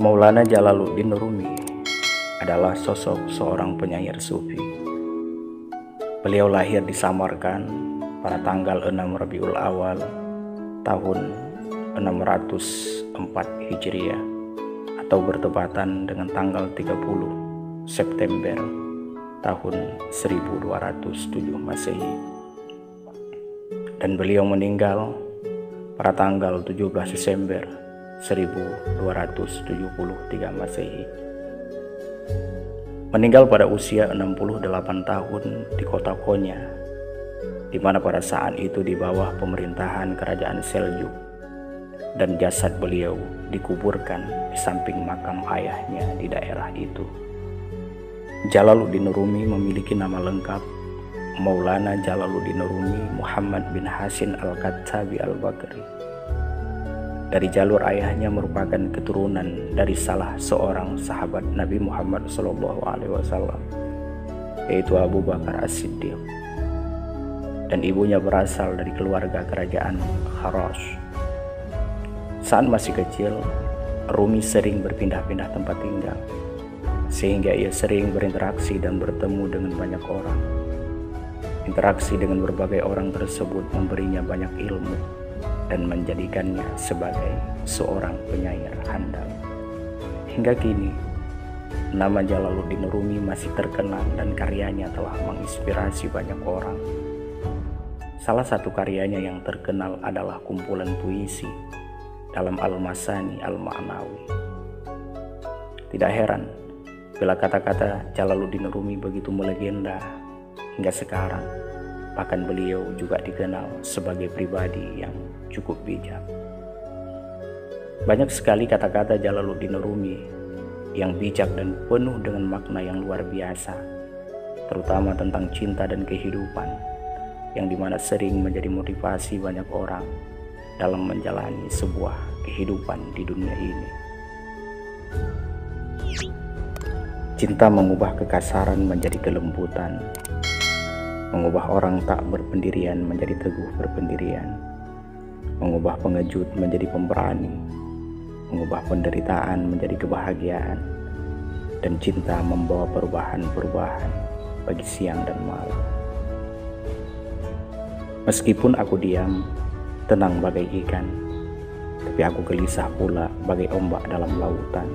Maulana Jalaluddin Rumi adalah sosok seorang penyair sufi. Beliau lahir di Samarkand pada tanggal 6 Rabiul Awal tahun 604 Hijriah atau bertepatan dengan tanggal 30 September tahun 1207 Masehi. Dan beliau meninggal pada tanggal 17 Desember 1273 Masehi. Meninggal pada usia 68 tahun di kota Konya, di mana pada saat itu di bawah pemerintahan kerajaan Seljuk, dan jasad beliau dikuburkan di samping makam ayahnya di daerah itu. Jalaluddin Rumi memiliki nama lengkap Maulana Jalaluddin Rumi Muhammad bin Hasin Al-Khattabi Al-Bakri. Dari jalur ayahnya merupakan keturunan dari salah seorang sahabat Nabi Muhammad SAW, yaitu Abu Bakar As-Siddiq, dan ibunya berasal dari keluarga kerajaan Kharas. Saat masih kecil, Rumi sering berpindah-pindah tempat tinggal, sehingga ia sering berinteraksi dan bertemu dengan banyak orang. Interaksi dengan berbagai orang tersebut memberinya banyak ilmu dan menjadikannya sebagai seorang penyair handal. Hingga kini, nama Jalaluddin Rumi masih terkenal dan karyanya telah menginspirasi banyak orang. Salah satu karyanya yang terkenal adalah kumpulan puisi dalam Al-Masani Al-Ma'nawi. Tidak heran bila kata-kata Jalaluddin Rumi begitu melegenda hingga sekarang. Bahkan beliau juga dikenal sebagai pribadi yang cukup bijak. Banyak sekali kata-kata Jalaluddin Rumi yang bijak dan penuh dengan makna yang luar biasa, terutama tentang cinta dan kehidupan, yang dimana sering menjadi motivasi banyak orang dalam menjalani sebuah kehidupan di dunia ini. Cinta mengubah kekasaran menjadi kelembutan, mengubah orang tak berpendirian menjadi teguh berpendirian, mengubah pengejut menjadi pemberani, mengubah penderitaan menjadi kebahagiaan, dan cinta membawa perubahan-perubahan bagi siang dan malam. Meskipun aku diam, tenang bagai ikan, tapi aku gelisah pula bagai ombak dalam lautan.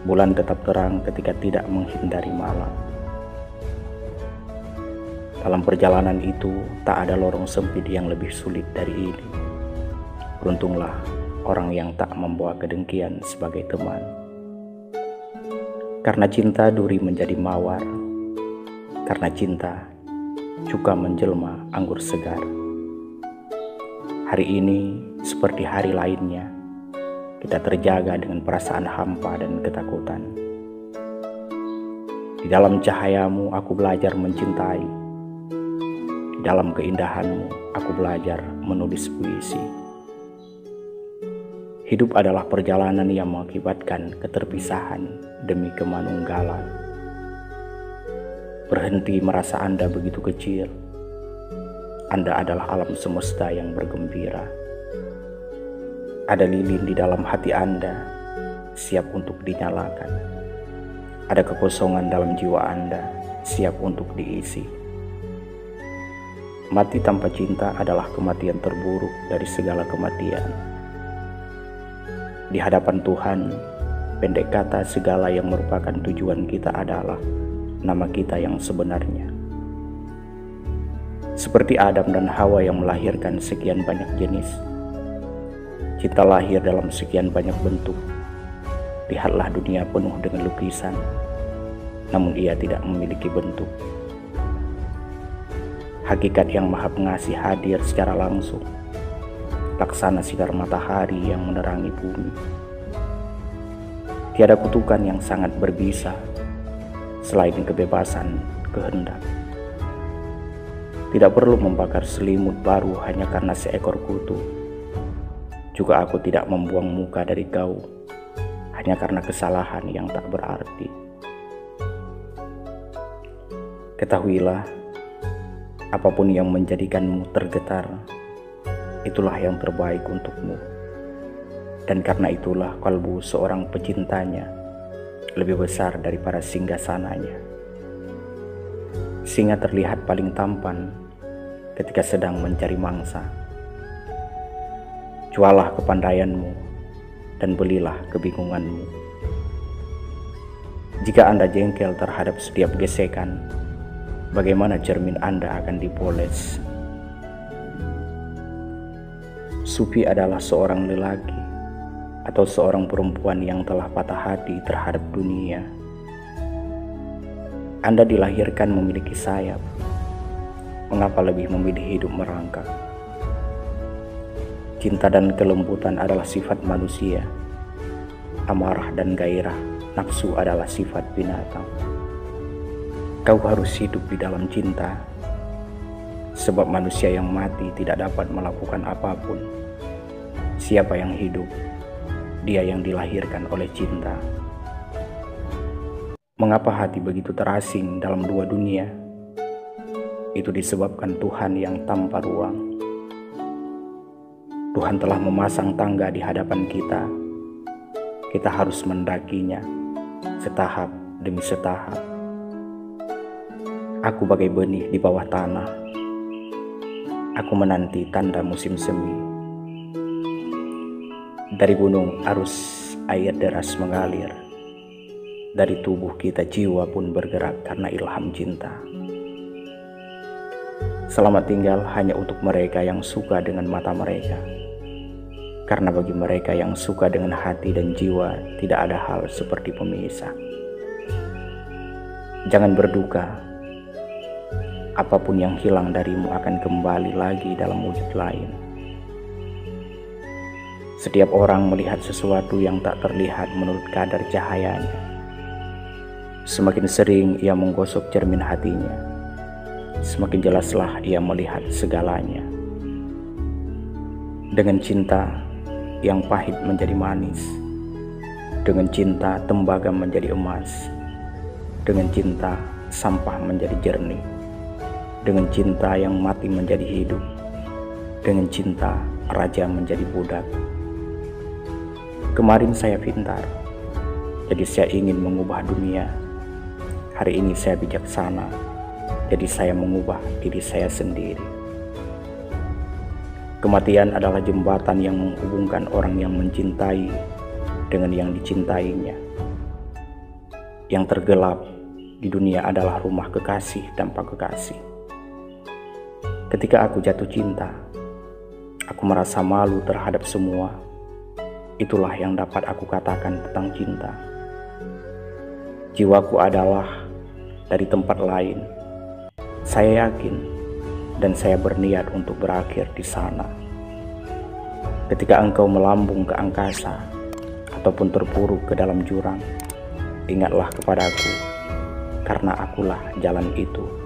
Bulan tetap terang ketika tidak menghindari malam. Dalam perjalanan itu, tak ada lorong sempit yang lebih sulit dari ini. Beruntunglah orang yang tak membawa kedengkian sebagai teman. Karena cinta duri menjadi mawar, karena cinta cuka menjelma anggur segar. Hari ini seperti hari lainnya, kita terjaga dengan perasaan hampa dan ketakutan. Di dalam cahayamu aku belajar mencintai. Dalam keindahanmu, aku belajar menulis puisi. Hidup adalah perjalanan yang mengakibatkan keterpisahan demi kemanunggalan. Berhenti merasa Anda begitu kecil. Anda adalah alam semesta yang bergembira. Ada lilin di dalam hati Anda, siap untuk dinyalakan. Ada kekosongan dalam jiwa Anda, siap untuk diisi. Mati tanpa cinta adalah kematian terburuk dari segala kematian. Di hadapan Tuhan, pendek kata segala yang merupakan tujuan kita adalah nama kita yang sebenarnya. Seperti Adam dan Hawa yang melahirkan sekian banyak jenis, cinta lahir dalam sekian banyak bentuk. Lihatlah dunia penuh dengan lukisan, namun ia tidak memiliki bentuk. Hakikat yang Maha Pengasih hadir secara langsung, laksana sinar matahari yang menerangi bumi. Tiada kutukan yang sangat berbisa selain kebebasan kehendak. Tidak perlu membakar selimut baru hanya karena seekor kutu. Juga aku tidak membuang muka dari kau hanya karena kesalahan yang tak berarti. Ketahuilah, apapun yang menjadikanmu tergetar, itulah yang terbaik untukmu. Dan karena itulah kalbu seorang pecintanya lebih besar daripada singgasananya. Singa terlihat paling tampan ketika sedang mencari mangsa. Jualah kepandaianmu dan belilah kebingunganmu. Jika Anda jengkel terhadap setiap gesekan, bagaimana cermin Anda akan dipoles? Sufi adalah seorang lelaki atau seorang perempuan yang telah patah hati terhadap dunia. Anda dilahirkan memiliki sayap. Mengapa lebih memilih hidup merangkak? Cinta dan kelembutan adalah sifat manusia. Amarah dan gairah, nafsu adalah sifat binatang. Kau harus hidup di dalam cinta, sebab manusia yang mati tidak dapat melakukan apapun. Siapa yang hidup? Dia yang dilahirkan oleh cinta. Mengapa hati begitu terasing dalam dua dunia? Itu disebabkan Tuhan yang tanpa ruang. Tuhan telah memasang tangga di hadapan kita. Kita harus mendakinya setahap demi setahap. Aku bagai benih di bawah tanah. Aku menanti tanda musim semi. Dari gunung arus air deras mengalir. Dari tubuh kita jiwa pun bergerak karena ilham cinta. Selamat tinggal hanya untuk mereka yang suka dengan mata mereka. Karena bagi mereka yang suka dengan hati dan jiwa, tidak ada hal seperti pemisah. Jangan berduka. Apapun yang hilang darimu akan kembali lagi dalam wujud lain. Setiap orang melihat sesuatu yang tak terlihat menurut kadar cahayanya. Semakin sering ia menggosok cermin hatinya, semakin jelaslah ia melihat segalanya. Dengan cinta, yang pahit menjadi manis. Dengan cinta, tembaga menjadi emas. Dengan cinta, sampah menjadi jernih. Dengan cinta, yang mati menjadi hidup. Dengan cinta, raja menjadi budak. Kemarin saya pintar, jadi saya ingin mengubah dunia. Hari ini saya bijaksana, jadi saya mengubah diri saya sendiri. Kematian adalah jembatan yang menghubungkan orang yang mencintai dengan yang dicintainya. Yang tergelap di dunia adalah rumah kekasih tanpa kekasih. Ketika aku jatuh cinta, aku merasa malu terhadap semua. Itulah yang dapat aku katakan tentang cinta. Jiwaku adalah dari tempat lain. Saya yakin dan saya berniat untuk berakhir di sana. Ketika engkau melambung ke angkasa ataupun terpuruk ke dalam jurang, ingatlah kepadaku, karena akulah jalan itu.